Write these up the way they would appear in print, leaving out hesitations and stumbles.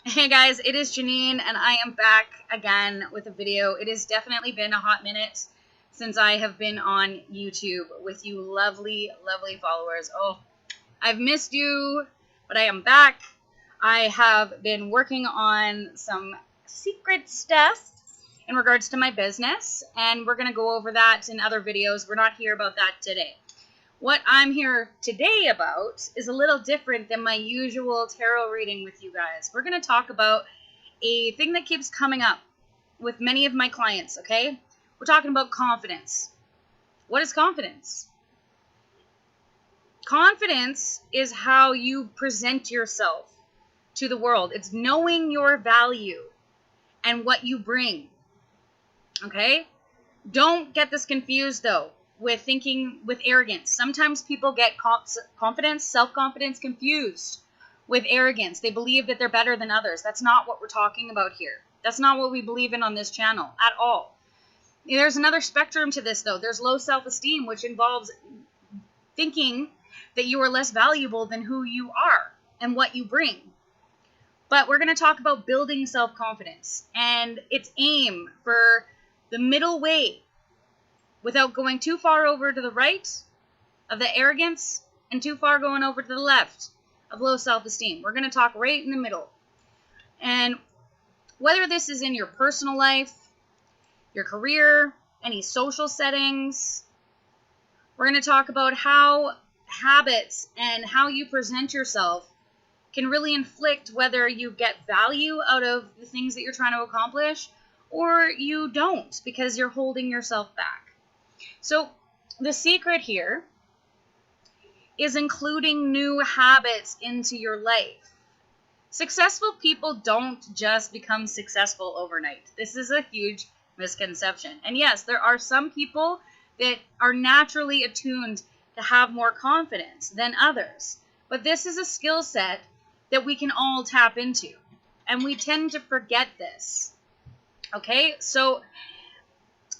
Hey guys, it is Janine and I am back again with a video. It has definitely been a hot minute since I have been on YouTube with you lovely, lovely followers. Oh, I've missed you, but I am back. I have been working on some secret stuff in regards to my business, and we're going to go over that in other videos. We're not here about that today. What I'm here today about is a little different than my usual tarot reading with you guys. We're going to talk about a thing that keeps coming up with many of my clients, okay? We're talking about confidence. What is confidence? Confidence is how you present yourself to the world. It's knowing your value and what you bring, okay? Don't get this confused, though, with thinking with arrogance. Sometimes people get confidence, self-confidence confused with arrogance. They believe that they're better than others. That's not what we're talking about here. That's not what we believe in on this channel at all. There's another spectrum to this, though. There's low self-esteem, which involves thinking that you are less valuable than who you are and what you bring. But we're going to talk about building self-confidence and its aim for the middle way without going too far over to the right of the arrogance and too far going over to the left of low self-esteem. We're going to talk right in the middle. And whether this is in your personal life, your career, any social settings, we're going to talk about how habits and how you present yourself can really inflict whether you get value out of the things that you're trying to accomplish or you don't because you're holding yourself back. So the secret here is including new habits into your life. Successful people don't just become successful overnight. This is a huge misconception. And yes, there are some people that are naturally attuned to have more confidence than others. But this is a skill set that we can all tap into. And we tend to forget this. Okay? So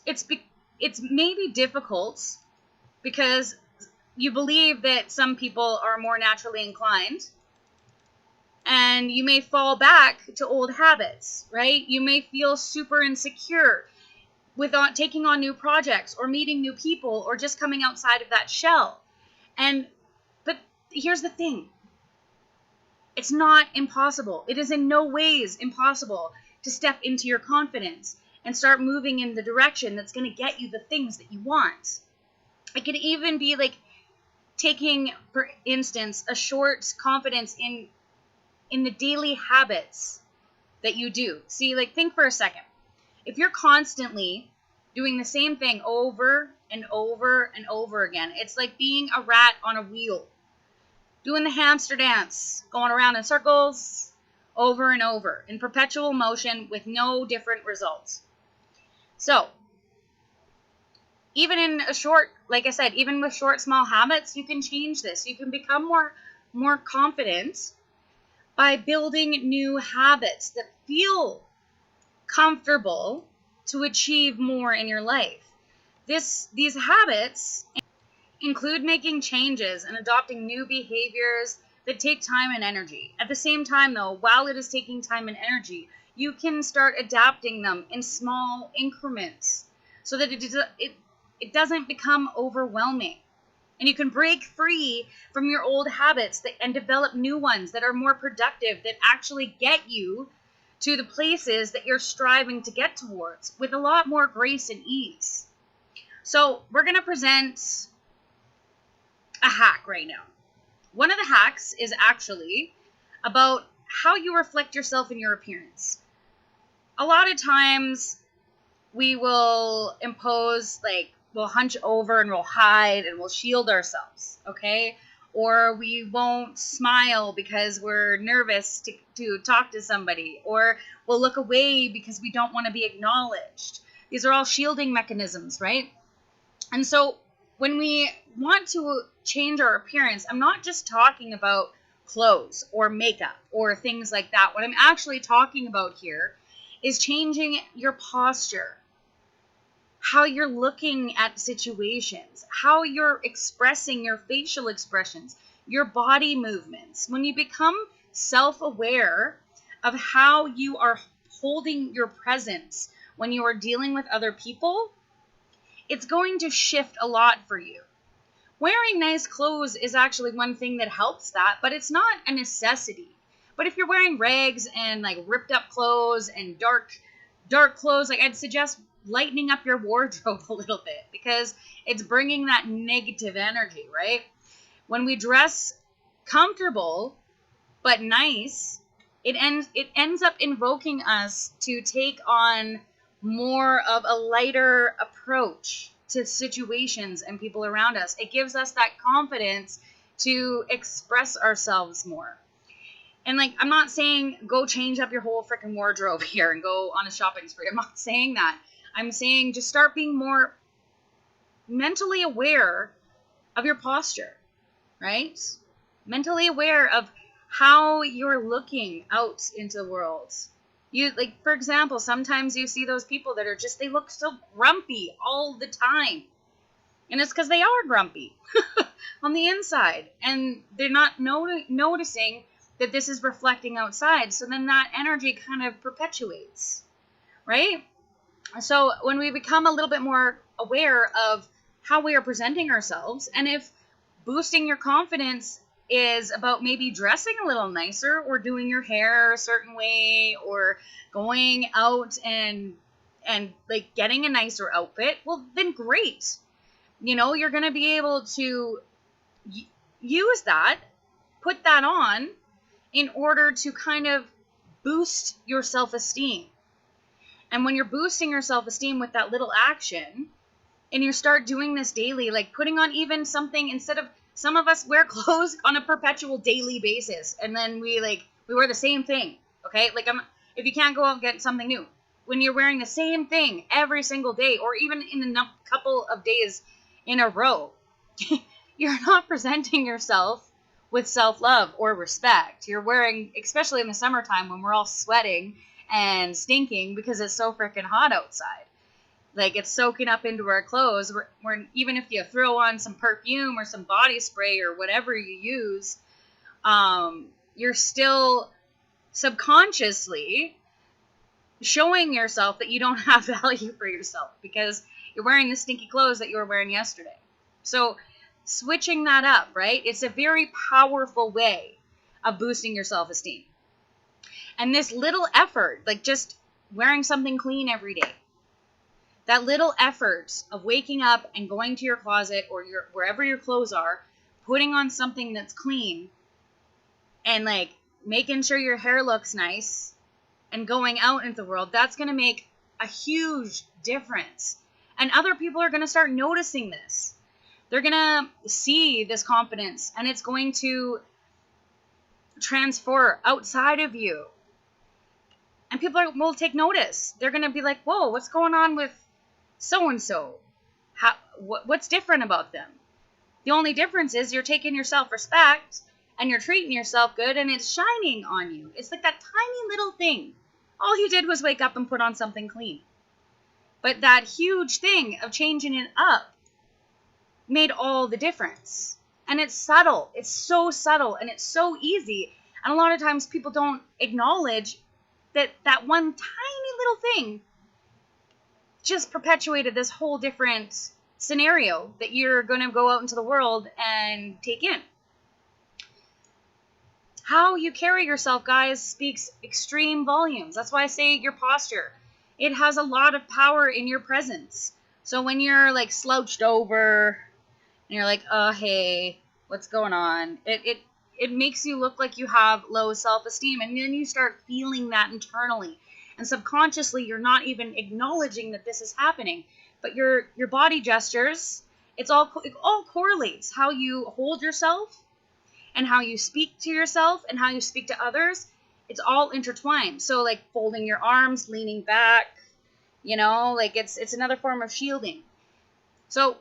it's maybe difficult because you believe that some people are more naturally inclined and you may fall back to old habits, right? You may feel super insecure with taking on new projects or meeting new people or just coming outside of that shell. But here's the thing. It's not impossible. It is in no ways impossible to step into your confidence and start moving in the direction that's going to get you the things that you want. It could even be like taking, for instance, a short confidence in the daily habits that you do. See, like, think for a second. If you're constantly doing the same thing over and over and over again, it's like being a rat on a wheel, doing the hamster dance, going around in circles over and over in perpetual motion with no different results. So, even in a short, like I said, even with short, small habits, you can change this. You can become more confident by building new habits that feel comfortable to achieve more in your life. These habits include making changes and adopting new behaviors that take time and energy. At the same time, though, while it is taking time and energy, you can start adapting them in small increments so that it doesn't become overwhelming. And you can break free from your old habits and develop new ones that are more productive, that actually get you to the places that you're striving to get towards with a lot more grace and ease. So we're going to present a hack right now. One of the hacks is actually about how you reflect yourself in your appearance. A lot of times we will impose, like, we'll hunch over and we'll hide and we'll shield ourselves, okay? Or we won't smile because we're nervous to talk to somebody, or we'll look away because we don't want to be acknowledged. These are all shielding mechanisms, right? And so when we want to change our appearance, I'm not just talking about clothes or makeup or things like that. What I'm actually talking about here is changing your posture, how you're looking at situations, how you're expressing your facial expressions, your body movements. When you become self-aware of how you are holding your presence when you are dealing with other people, it's going to shift a lot for you. Wearing nice clothes is actually one thing that helps that, but it's not a necessity. But if you're wearing rags and like ripped up clothes and dark clothes, like I'd suggest lightening up your wardrobe a little bit, because it's bringing that negative energy, right? When we dress comfortable but nice, it ends up invoking us to take on more of a lighter approach to situations and people around us. It gives us that confidence to express ourselves more. And like, I'm not saying go change up your whole freaking wardrobe here and go on a shopping spree. I'm not saying that. I'm saying just start being more mentally aware of your posture, right? Mentally aware of how you're looking out into the world. You, like, for example, sometimes you see those people that are just, they look so grumpy all the time. And it's because they are grumpy on the inside. And they're not noticing that this is reflecting outside. So then that energy kind of perpetuates, right? So when we become a little bit more aware of how we are presenting ourselves, and if boosting your confidence is about maybe dressing a little nicer or doing your hair a certain way or going out and like getting a nicer outfit, well, then great. You know, you're going to be able to use that, put that on in order to kind of boost your self-esteem. And when you're boosting your self-esteem with that little action, and you start doing this daily, like putting on even something, instead of, some of us wear clothes on a perpetual daily basis, and then we wear the same thing, okay? Like, if you can't go out and get something new, when you're wearing the same thing every single day, or even in a couple of days in a row, you're not presenting yourself with self-love or respect. You're wearing, especially in the summertime when we're all sweating and stinking because it's so freaking hot outside. Like, it's soaking up into our clothes. We're even if you throw on some perfume or some body spray or whatever you use, you're still subconsciously showing yourself that you don't have value for yourself because you're wearing the stinky clothes that you were wearing yesterday. So switching that up, right? It's a very powerful way of boosting your self-esteem. And this little effort, like just wearing something clean every day, that little effort of waking up and going to your closet or wherever your clothes are, putting on something that's clean and like making sure your hair looks nice and going out into the world, that's going to make a huge difference. And other people are going to start noticing this. They're going to see this confidence, and it's going to transfer outside of you. And people will take notice. They're going to be like, whoa, what's going on with so-and-so? What's different about them? The only difference is you're taking your self-respect and you're treating yourself good, and it's shining on you. It's like that tiny little thing. All you did was wake up and put on something clean. But that huge thing of changing it up made all the difference. And it's subtle. It's so subtle, and it's so easy. And a lot of times people don't acknowledge that one tiny little thing just perpetuated this whole different scenario that you're going to go out into the world and take in. How you carry yourself, guys, speaks extreme volumes. That's why I say your posture. It has a lot of power in your presence. So when you're like slouched over and you're like, oh, hey, what's going on? It makes you look like you have low self-esteem, and then you start feeling that internally. And subconsciously, you're not even acknowledging that this is happening. But your body gestures, it all correlates. How you hold yourself and how you speak to yourself and how you speak to others, it's all intertwined. So like folding your arms, leaning back, you know, like it's another form of shielding. So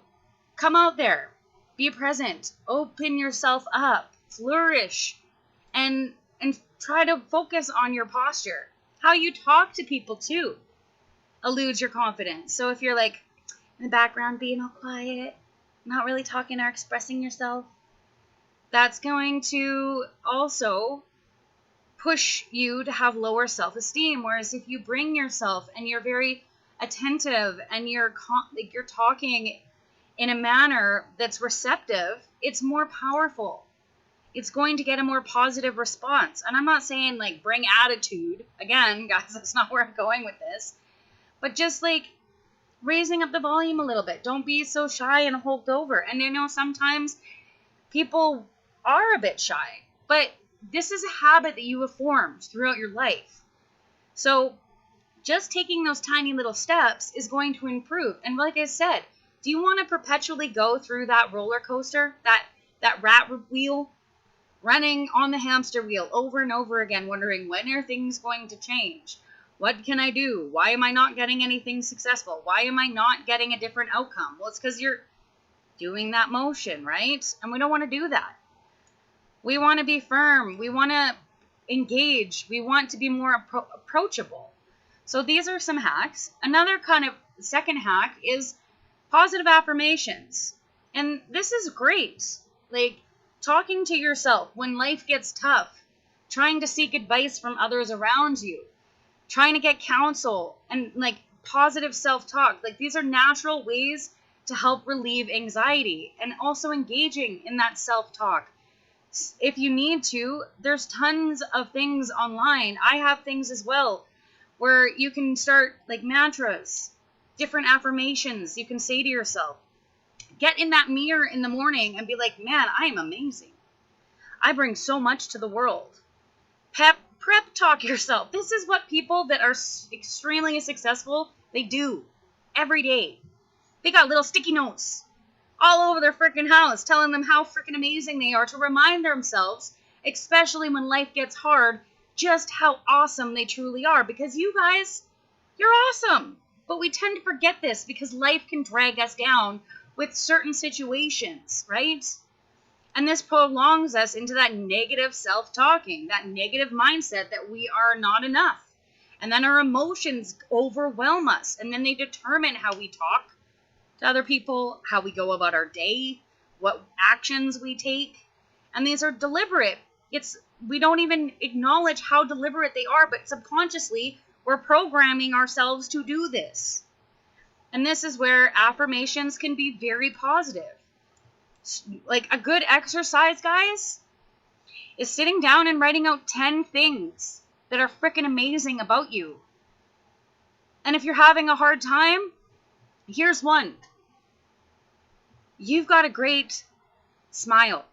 come out there, be present, open yourself up, flourish, and try to focus on your posture. How you talk to people too eludes your confidence. So if you're like in the background being all quiet, not really talking or expressing yourself, that's going to also push you to have lower self-esteem. Whereas if you bring yourself and you're very attentive and you're talking in a manner that's receptive, it's more powerful. It's going to get a more positive response. And I'm not saying like bring attitude. Again, guys, that's not where I'm going with this. But just like raising up the volume a little bit. Don't be so shy and hulked over. And you know, sometimes people are a bit shy, but this is a habit that you have formed throughout your life. So just taking those tiny little steps is going to improve. And like I said, do you want to perpetually go through that roller coaster, that rat wheel, running on the hamster wheel over and over again, wondering when are things going to change? What can I do? Why am I not getting anything successful? Why am I not getting a different outcome? Well, it's because you're doing that motion, right? And we don't want to do that. We want to be firm. We want to engage. We want to be more approachable. So these are some hacks. Another kind of second hack is positive affirmations. And this is great. Like talking to yourself when life gets tough, trying to seek advice from others around you, trying to get counsel and like positive self-talk. Like these are natural ways to help relieve anxiety and also engaging in that self-talk. If you need to, there's tons of things online. I have things as well where you can start like mantras, different affirmations you can say to yourself. Get in that mirror in the morning and be like, man, I am amazing. I bring so much to the world. Prep talk yourself. This is what people that are extremely successful, they do every day. They got little sticky notes all over their freaking house telling them how freaking amazing they are to remind themselves, especially when life gets hard, just how awesome they truly are. Because you guys, you're awesome. But we tend to forget this because life can drag us down with certain situations, right? And this prolongs us into that negative self-talking, that negative mindset that we are not enough. And then our emotions overwhelm us. And then they determine how we talk to other people, how we go about our day, what actions we take. And these are deliberate. We don't even acknowledge how deliberate they are, but subconsciously we're programming ourselves to do this. And this is where affirmations can be very positive. Like a good exercise, guys, is sitting down and writing out 10 things that are freaking amazing about you. And if you're having a hard time, here's one. You've got a great smile.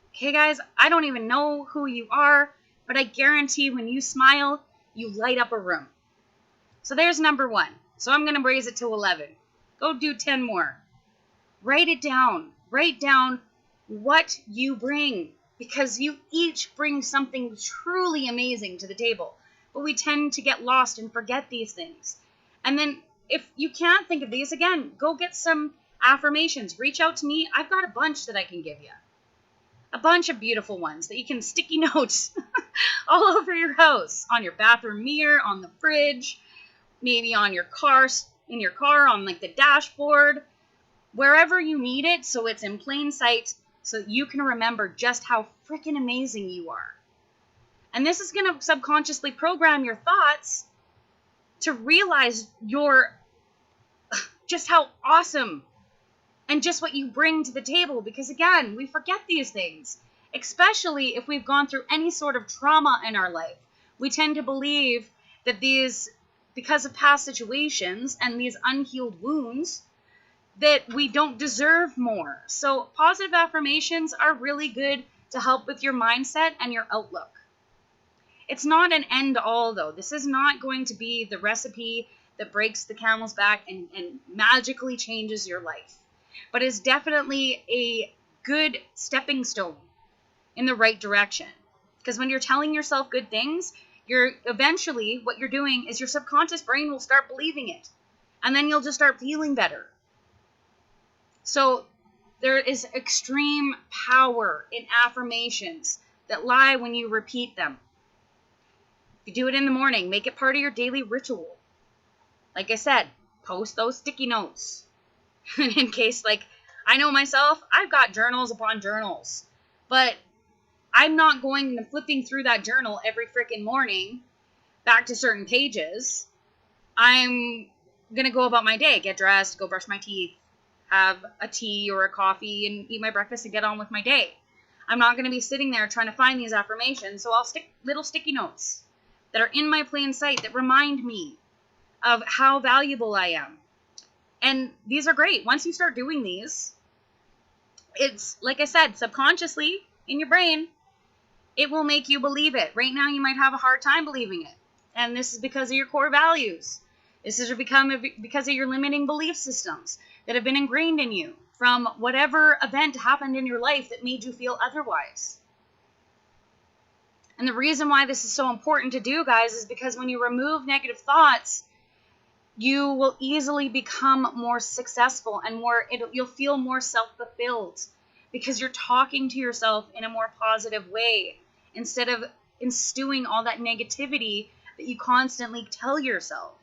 Okay, guys, I don't even know who you are, but I guarantee when you smile, you light up a room. So there's number 1. So I'm going to raise it to 11. Go do 10 more. Write it down. Write down what you bring, because you each bring something truly amazing to the table. But we tend to get lost and forget these things. And then if you can't think of these, again, go get some affirmations. Reach out to me. I've got a bunch that I can give you. A bunch of beautiful ones that you can sticky notes all over your house, on your bathroom mirror, on the fridge, maybe on your car, in your car, on like the dashboard, wherever you need it, so it's in plain sight, so that you can remember just how freaking amazing you are. And this is going to subconsciously program your thoughts to realize just how awesome and just what you bring to the table. Because again, we forget these things, especially if we've gone through any sort of trauma in our life. We tend to believe that because of past situations and these unhealed wounds, that we don't deserve more. So positive affirmations are really good to help with your mindset and your outlook. It's not an end all, though. This is not going to be the recipe that breaks the camel's back and magically changes your life. But it's definitely a good stepping stone in the right direction. Because when you're telling yourself good things, eventually what you're doing is your subconscious brain will start believing it. And then you'll just start feeling better. So there is extreme power in affirmations that lie when you repeat them. If you do it in the morning, make it part of your daily ritual. Like I said, post those sticky notes. In case, like, I know myself, I've got journals upon journals. But I'm not going and flipping through that journal every freaking morning back to certain pages. I'm going to go about my day, get dressed, go brush my teeth, have a tea or a coffee, and eat my breakfast and get on with my day. I'm not going to be sitting there trying to find these affirmations, so I'll stick little sticky notes that are in my plain sight that remind me of how valuable I am. And these are great. Once you start doing these, it's, like I said, subconsciously in your brain, it will make you believe it. Right now, you might have a hard time believing it. And this is because of your core values. This is because of your limiting belief systems that have been ingrained in you from whatever event happened in your life that made you feel otherwise. And the reason why this is so important to do, guys, is because when you remove negative thoughts, you will easily become more successful and you'll feel more self-fulfilled because you're talking to yourself in a more positive way instead of instilling all that negativity that you constantly tell yourself.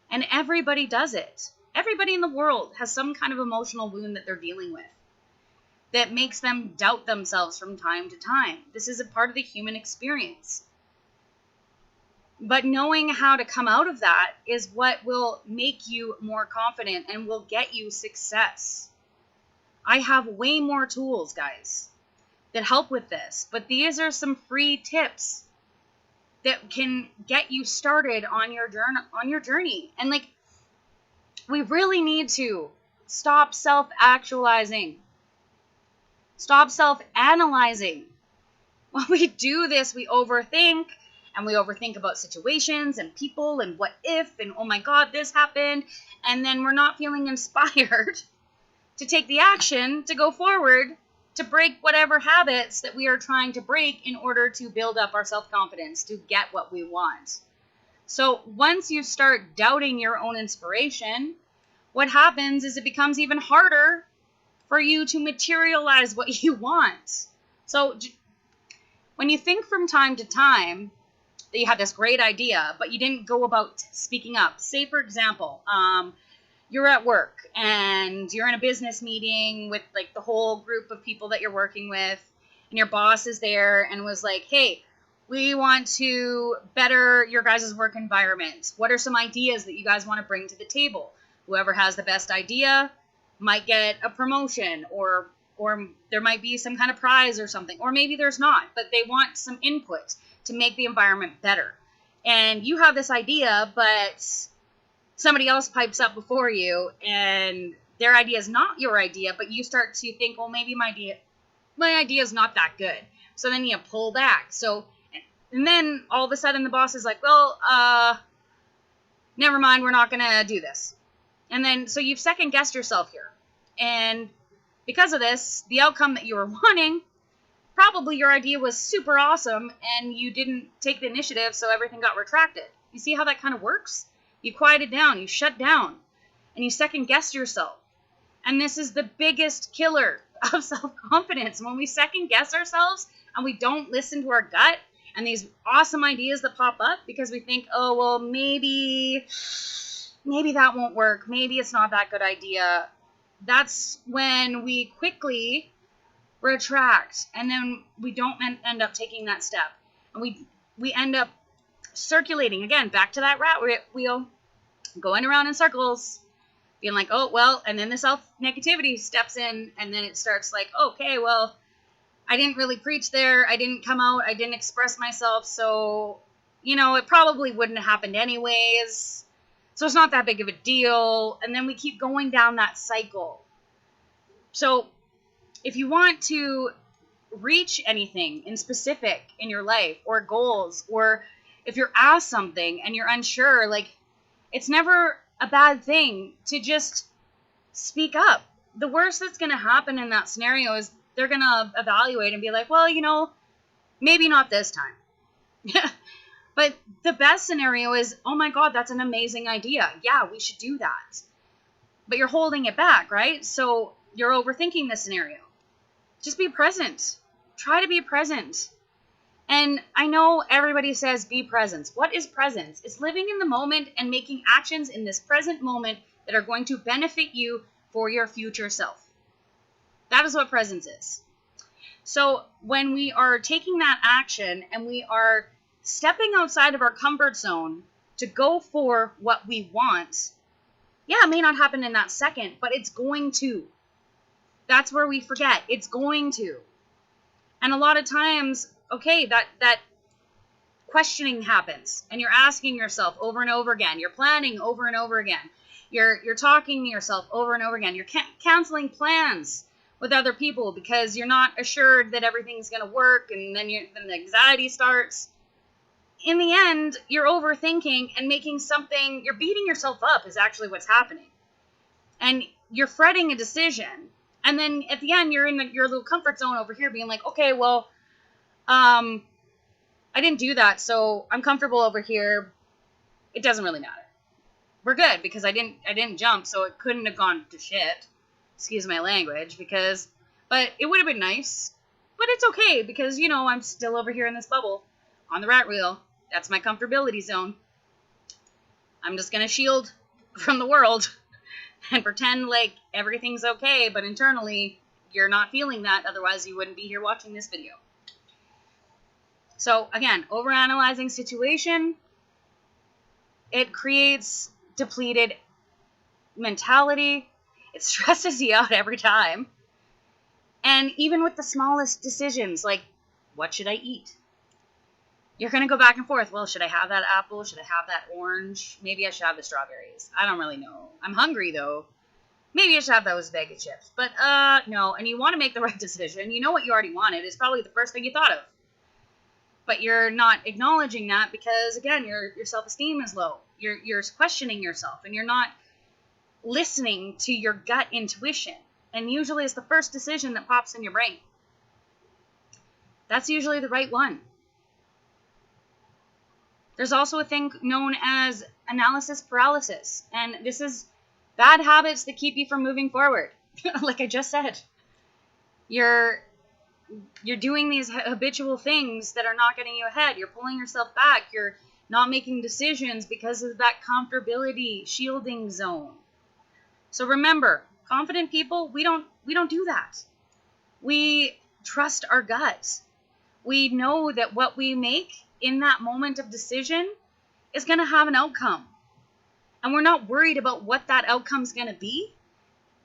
And everybody does it. Everybody in the world has some kind of emotional wound that they're dealing with that makes them doubt themselves from time to time. This is a part of the human experience. But knowing how to come out of that is what will make you more confident and will get you success. I have way more tools, guys, that help with this. But these are some free tips that can get you started on your journey. And like, we really need to stop self-actualizing. Stop self-analyzing. When we do this, we overthink. And we overthink about situations and people and what if and oh my God, this happened. And then we're not feeling inspired to take the action to go forward to break whatever habits that we are trying to break in order to build up our self-confidence to get what we want. So once you start doubting your own inspiration, what happens is it becomes even harder for you to materialize what you want. So when you think from time to time that you had this great idea, but you didn't go about speaking up. Say, for example, you're at work and you're in a business meeting with like the whole group of people that you're working with, and your boss is there and was like, hey, we want to better your guys' work environment. What are some ideas that you guys want to bring to the table? Whoever has the best idea might get a promotion, or there might be some kind of prize or something, or maybe there's not, but they want some input to make the environment better. And you have this idea, but somebody else pipes up before you and their idea is not your idea, but you start to think, well, maybe my idea is not that good. So then you pull back. And then all of a sudden the boss is like, well, never mind, we're not going to do this. And then, so you've second guessed yourself here. And because of this, the outcome that you were wanting, probably your idea was super awesome and you didn't take the initiative, so everything got retracted. You see how that kind of works? You quieted down, you shut down, and you second guessed yourself. And this is the biggest killer of self-confidence. When we second guess ourselves and we don't listen to our gut and these awesome ideas that pop up because we think, oh, well, maybe that won't work. Maybe it's not that good idea. That's when we quickly retract, and then we don't end up taking that step, and we end up circulating again back to that rat wheel, going around in circles, being like, oh well, and then the self negativity steps in, and then it starts like, okay, well, I didn't really preach there, I didn't come out, I didn't express myself, so it probably wouldn't have happened anyways, so it's not that big of a deal. And then we keep going down that cycle. So if you want to reach anything in specific in your life, or goals, or if you're asked something and you're unsure, like, it's never a bad thing to just speak up. The worst that's going to happen in that scenario is they're going to evaluate and be like, well, maybe not this time. But the best scenario is, oh my God, that's an amazing idea. Yeah, we should do that. But you're holding it back, right? So you're overthinking the scenario. Just be present. Try to be present. And I know everybody says be present. What is presence? It's living in the moment and making actions in this present moment that are going to benefit you for your future self. That is what presence is. So when we are taking that action and we are stepping outside of our comfort zone to go for what we want, yeah, it may not happen in that second, but it's going to. That's where we forget. It's going to. And a lot of times, okay, that questioning happens, and you're asking yourself over and over again. You're planning over and over again. You're talking to yourself over and over again. You're canceling plans with other people because you're not assured that everything's going to work, and then the anxiety starts. In the end, you're overthinking and making something, you're beating yourself up is actually what's happening. And you're fretting a decision. And then at the end, you're in your little comfort zone over here being like, okay, well, I didn't do that, so I'm comfortable over here. It doesn't really matter. We're good because I didn't jump, so it couldn't have gone to shit. Excuse my language, but it would have been nice. But it's okay because, I'm still over here in this bubble on the rat wheel. That's my comfortability zone. I'm just going to shield from the world and pretend like everything's okay, but internally you're not feeling that. Otherwise, you wouldn't be here watching this video. So again, overanalyzing situation, it creates depleted mentality. It stresses you out every time. And even with the smallest decisions, like, what should I eat? You're going to go back and forth. Well, should I have that apple? Should I have that orange? Maybe I should have the strawberries. I don't really know. I'm hungry, though. Maybe I should have those bag of chips. But, no. And you want to make the right decision. You know what you already wanted. It's probably the first thing you thought of. But you're not acknowledging that because, again, your self-esteem is low. You're questioning yourself, and you're not listening to your gut intuition. And usually it's the first decision that pops in your brain. That's usually the right one. There's also a thing known as analysis paralysis. And this is bad habits that keep you from moving forward. Like I just said. You're doing these habitual things that are not getting you ahead. You're pulling yourself back. You're not making decisions because of that comfortability shielding zone. So remember, confident people, we don't do that. We trust our gut. We know that what we make in that moment of decision is going to have an outcome. And we're not worried about what that outcome is going to be.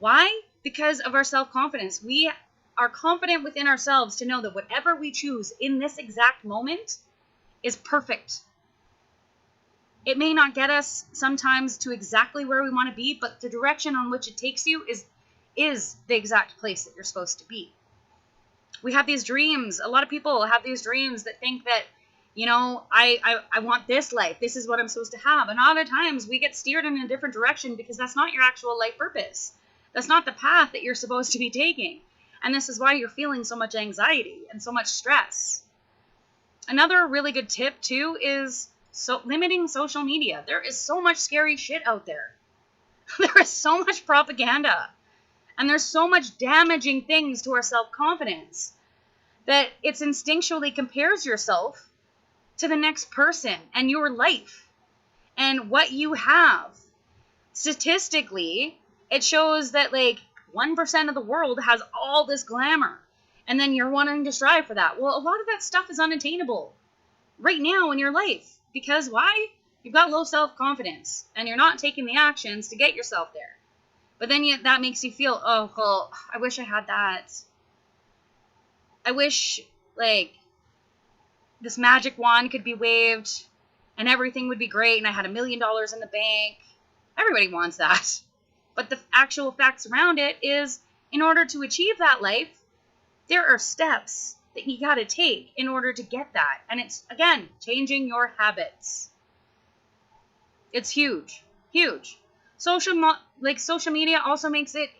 Why? Because of our self-confidence. We are confident within ourselves to know that whatever we choose in this exact moment is perfect. It may not get us sometimes to exactly where we want to be, but the direction on which it takes you is the exact place that you're supposed to be. We have these dreams. A lot of people have these dreams that think that, I want this life. This is what I'm supposed to have. And a lot of times we get steered in a different direction because that's not your actual life purpose. That's not the path that you're supposed to be taking. And this is why you're feeling so much anxiety and so much stress. Another really good tip, too, is limiting social media. There is so much scary shit out there. There is so much propaganda. And there's so much damaging things to our self-confidence that it's instinctually compares yourself to the next person and your life and what you have. Statistically, it shows that 1% of the world has all this glamour, and then you're wanting to strive for that. Well, a lot of that stuff is unattainable right now in your life. Because why? You've got low self-confidence, and you're not taking the actions to get yourself there. But then that makes you feel, oh, well, I wish I had that. I wish, this magic wand could be waved, and everything would be great, and I had $1 million in the bank. Everybody wants that. But the actual facts around it is, in order to achieve that life, there are steps that you got to take in order to get that. And it's, again, changing your habits. It's huge. Huge. Social media also makes it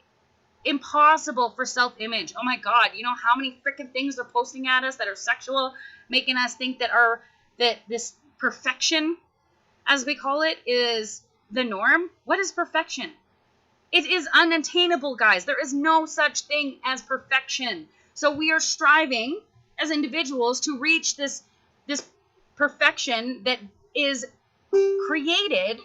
impossible for self-image. Oh my God, you know how many freaking things they're posting at us that are sexual, making us think that this perfection, as we call it, is the norm? What is perfection? It is unattainable, guys. There is no such thing as perfection. So we are striving as individuals to reach this perfection that is created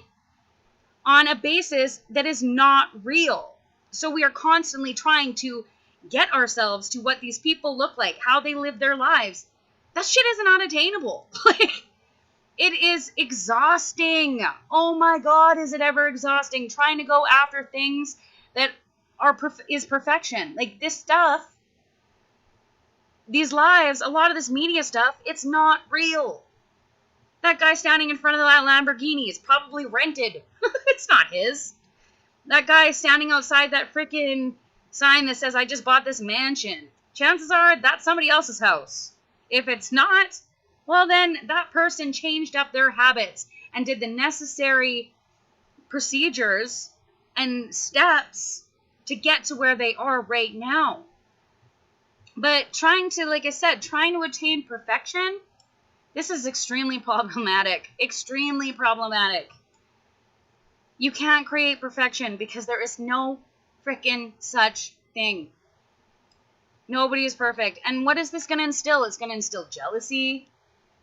on a basis that is not real. So we are constantly trying to get ourselves to what these people look like, how they live their lives, that shit is not attainable. Like, it is exhausting. Oh my God, is it ever exhausting trying to go after things that is perfection. Like, this stuff, these lives, a lot of this media stuff, it's not real. That guy standing in front of that Lamborghini is probably rented. It's not his. That guy standing outside that freaking sign that says, I just bought this mansion, chances are that's somebody else's house. If it's not, well, then that person changed up their habits and did the necessary procedures and steps to get to where they are right now. But trying to, like I said, trying to attain perfection, this is extremely problematic. Extremely problematic. You can't create perfection because there is no freaking such thing. Nobody is perfect. And what is this going to instill? It's going to instill jealousy,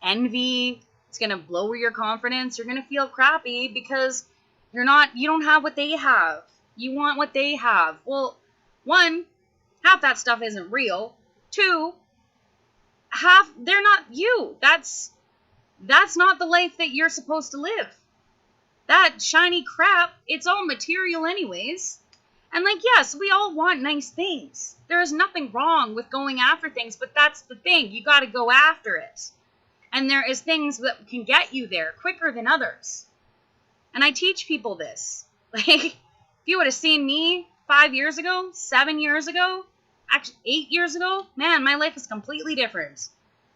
envy. It's going to lower your confidence. You're going to feel crappy because you don't have what they have. You want what they have. Well, one, half that stuff isn't real. Two, they're not you. That's not the life that you're supposed to live. That shiny crap, it's all material anyways. And like, yes, we all want nice things. There is nothing wrong with going after things, but that's the thing. You got to go after it. And there is things that can get you there quicker than others. And I teach people this. Like, if you would have seen me 5 years ago, 7 years ago, actually 8 years ago, man, my life is completely different.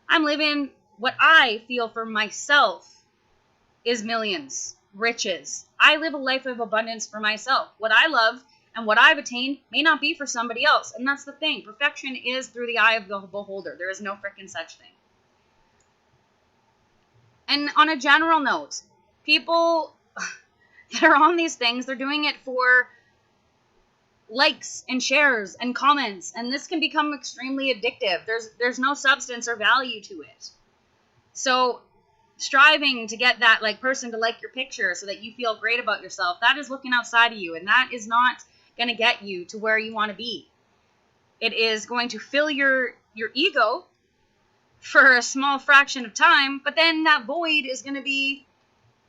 I'm living what I feel for myself is millions, riches. I live a life of abundance for myself. What I love and what I've attained may not be for somebody else. And that's the thing. Perfection is through the eye of the beholder. There is no frickin' such thing. And on a general note, people that are on these things, they're doing it for likes and shares and comments. And this can become extremely addictive. There's no substance or value to it. So striving to get that like person to like your picture so that you feel great about yourself, that is looking outside of you, and that is not going to get you to where you want to be. It is going to fill your ego for a small fraction of time, but then that void is going to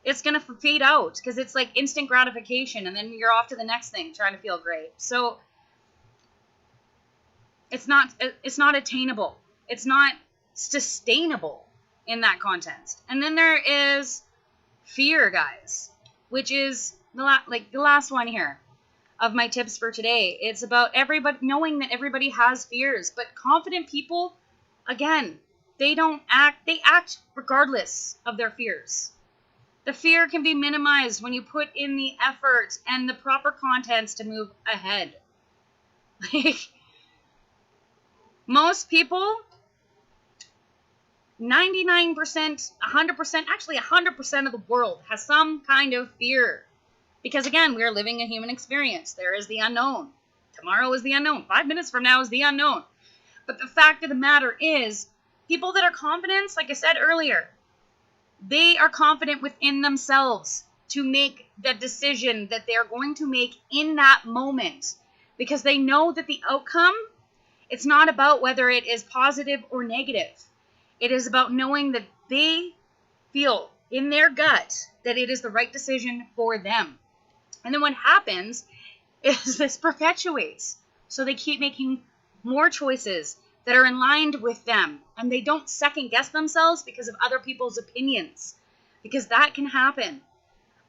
it's going to fade out because it's like instant gratification, and then you're off to the next thing trying to feel great. So it's not attainable. It's not sustainable in that context. And then there is fear, guys, which is the last one here of my tips for today. It's about everybody knowing that everybody has fears, but confident people, again, they act regardless of their fears. The fear can be minimized when you put in the effort and the proper contents to move ahead. Like, most people, 99%, 100%, actually 100% of the world has some kind of fear. Because again, we are living a human experience. There is the unknown. Tomorrow is the unknown. 5 minutes from now is the unknown. But the fact of the matter is, people that are confident, like I said earlier, they are confident within themselves to make the decision that they are going to make in that moment. Because they know that the outcome, it's not about whether it is positive or negative. It is about knowing that they feel in their gut that it is the right decision for them. And then what happens is this perpetuates. So they keep making more choices that are in line with them. And they don't second guess themselves because of other people's opinions. Because that can happen.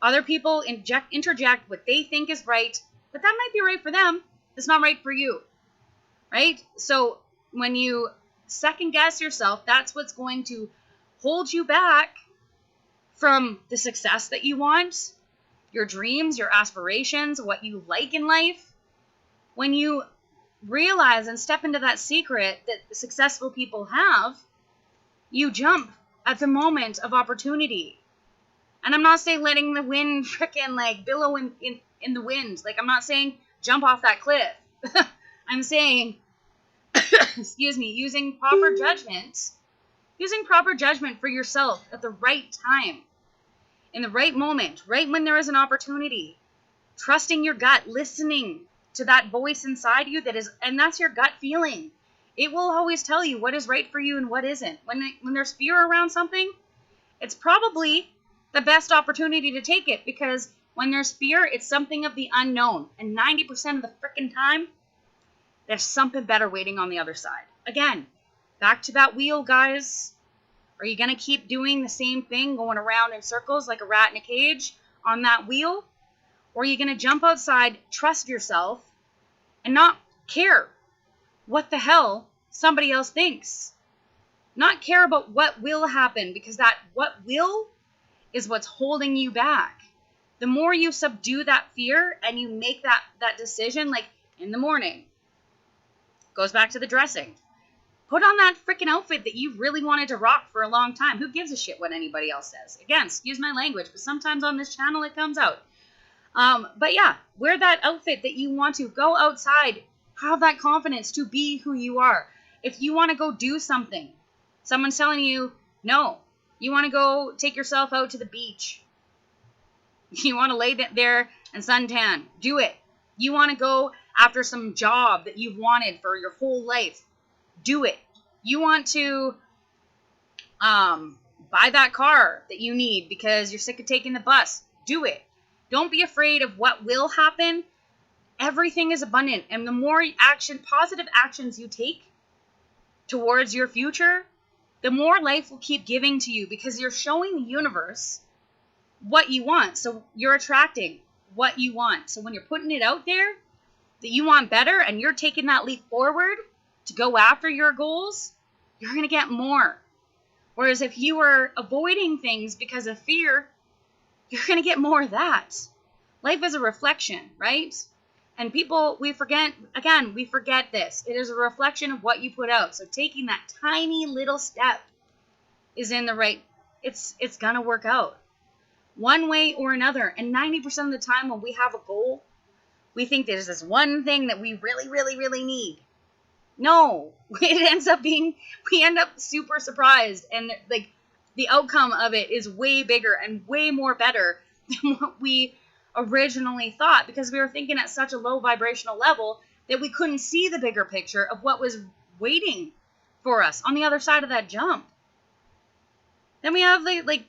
Other people interject what they think is right, but that might be right for them. It's not right for you. Right? So when you second guess yourself, that's what's going to hold you back from the success that you want, your dreams, your aspirations, what you like in life. When you realize and step into that secret that successful people have, you jump at the moment of opportunity. And I'm not saying letting the wind frickin' like billow in the wind. Like, I'm not saying jump off that cliff. I'm saying, excuse me, using proper judgment for yourself at the right time, in the right moment, right when there is an opportunity, trusting your gut, listening to that voice inside you and that's your gut feeling. It will always tell you what is right for you and what isn't. When there's fear around something, it's probably the best opportunity to take it, because when there's fear, it's something of the unknown. And 90% of the freaking time, there's something better waiting on the other side. Again, back to that wheel, guys. Are you going to keep doing the same thing, going around in circles like a rat in a cage on that wheel? Or are you going to jump outside, trust yourself, and not care what the hell somebody else thinks? Not care about what will happen, because that what will is what's holding you back. The more you subdue that fear and you make that decision, like in the morning, goes back to the dressing. Put on that freaking outfit that you really wanted to rock for a long time. Who gives a shit what anybody else says? Again, excuse my language, but sometimes on this channel it comes out. But yeah, wear that outfit that you want to. Go outside. Have that confidence to be who you are. If you want to go do something, someone's telling you, no, you want to go take yourself out to the beach. You want to lay there and suntan. Do it. You want to go after some job that you've wanted for your whole life. Do it. You want to buy that car that you need because you're sick of taking the bus. Do it. Don't be afraid of what will happen. Everything is abundant. And the more positive actions you take towards your future, the more life will keep giving to you, because you're showing the universe what you want. So you're attracting what you want. So when you're putting it out there that you want better and you're taking that leap forward to go after your goals, you're going to get more. Whereas if you are avoiding things because of fear, you're going to get more of that. Life is a reflection, right? And people, we forget this. It is a reflection of what you put out. So taking that tiny little step is in the right, it's going to work out one way or another. And 90% of the time when we have a goal, we think there's this one thing that we really, really, really need. No, it ends up being, we end up super surprised, and like the outcome of it is way bigger and way more better than what we originally thought, because we were thinking at such a low vibrational level that we couldn't see the bigger picture of what was waiting for us on the other side of that jump. Then we have like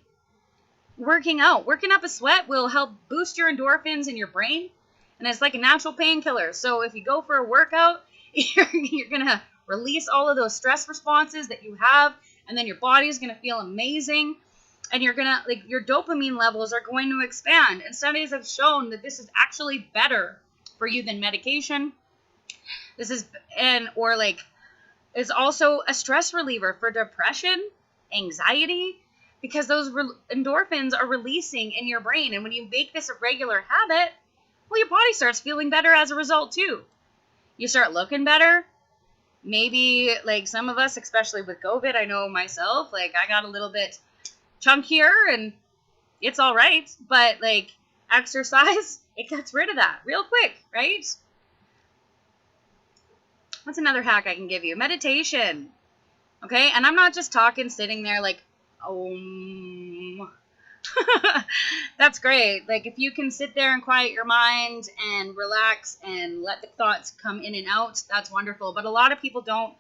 working out. Working up a sweat will help boost your endorphins in your brain, and it's like a natural painkiller. So if you go for a workout, you're going to release all of those stress responses that you have, and then your body is going to feel amazing, and you're going to, like, your dopamine levels are going to expand. And studies have shown that this is actually better for you than medication. This is, it's also a stress reliever for depression, anxiety, because those endorphins are releasing in your brain. And when you make this a regular habit, well, your body starts feeling better as a result too. You start looking better. Maybe like some of us, especially with COVID, I know myself, like I got a little bit chunkier and it's all right. But like exercise, it gets rid of that real quick, right? What's another hack I can give you? Meditation. Okay. And I'm not just talking sitting there like, that's great. Like if you can sit there and quiet your mind and relax and let the thoughts come in and out, that's wonderful. But a lot of people don't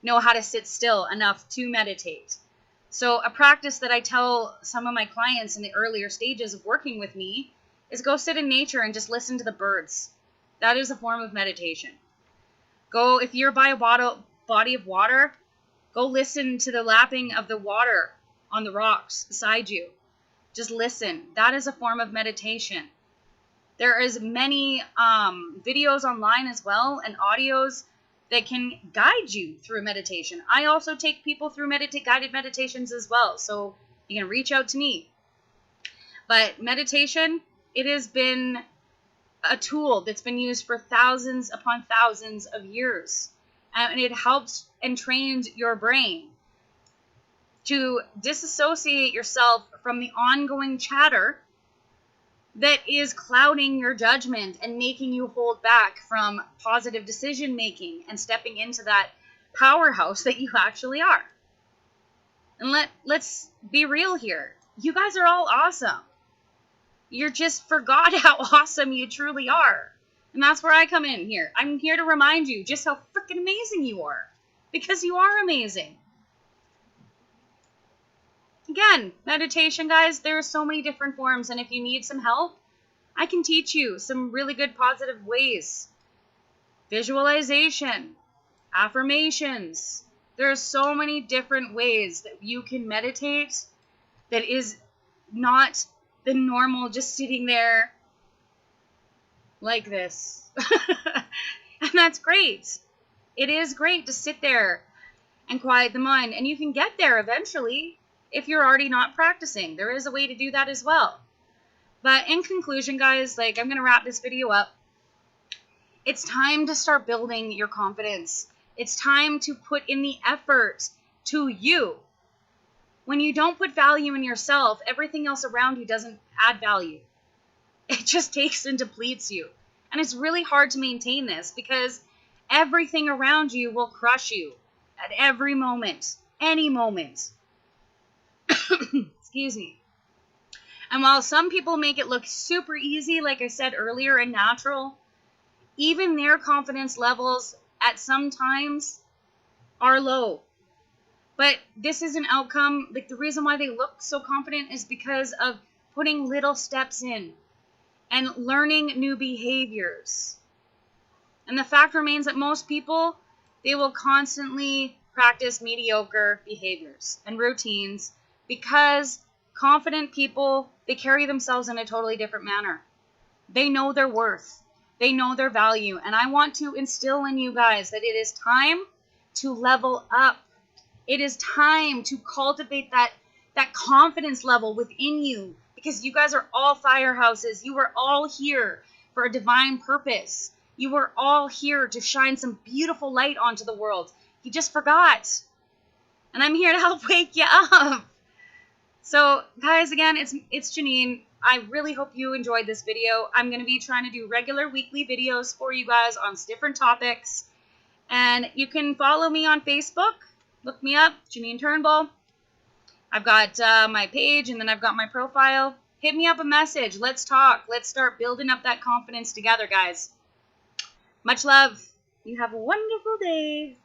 know how to sit still enough to meditate. So a practice that I tell some of my clients in the earlier stages of working with me is go sit in nature and just listen to the birds. That is a form of meditation. Go, if you're by a body of water, go listen to the lapping of the water on the rocks beside you. Just listen. That is a form of meditation. There is many videos online as well and audios that can guide you through meditation. I also take people through guided meditations as well. So you can reach out to me. But meditation, it has been a tool that's been used for thousands upon thousands of years. And it helps and trains your brain to disassociate yourself from the ongoing chatter that is clouding your judgment and making you hold back from positive decision making and stepping into that powerhouse that you actually are. And let's be real here. You guys are all awesome. You just forgot how awesome you truly are. And that's where I come in here. I'm here to remind you just how freaking amazing you are. Because you are amazing. Again, meditation, guys, there are so many different forms. And if you need some help, I can teach you some really good positive ways. Visualization, affirmations. There are so many different ways that you can meditate that is not the normal just sitting there like this. And that's great. It is great to sit there and quiet the mind. And you can get there eventually if you're already not practicing. There is a way to do that as well. But in conclusion, guys, like, I'm going to wrap this video up. It's time to start building your confidence. It's time to put in the effort to you. When you don't put value in yourself, everything else around you doesn't add value. It just takes and depletes you. And it's really hard to maintain this because everything around you will crush you at every moment, any moment. Excuse me. And while some people make it look super easy, like I said earlier, and natural, even their confidence levels at some times are low. But this is an outcome, like the reason why they look so confident is because of putting little steps in and learning new behaviors. And the fact remains that most people, they will constantly practice mediocre behaviors and routines because confident people, they carry themselves in a totally different manner. They know their worth. They know their value. And I want to instill in you guys that it is time to level up. It is time to cultivate that confidence level within you because you guys are all firehouses. You are all here for a divine purpose. You are all here to shine some beautiful light onto the world. You just forgot. And I'm here to help wake you up. So, guys, again, it's Janine. I really hope you enjoyed this video. I'm going to be trying to do regular weekly videos for you guys on different topics. And you can follow me on Facebook. Look me up, Janine Turnbull. I've got my page, and then I've got my profile. Hit me up a message. Let's talk. Let's start building up that confidence together, guys. Much love. You have a wonderful day.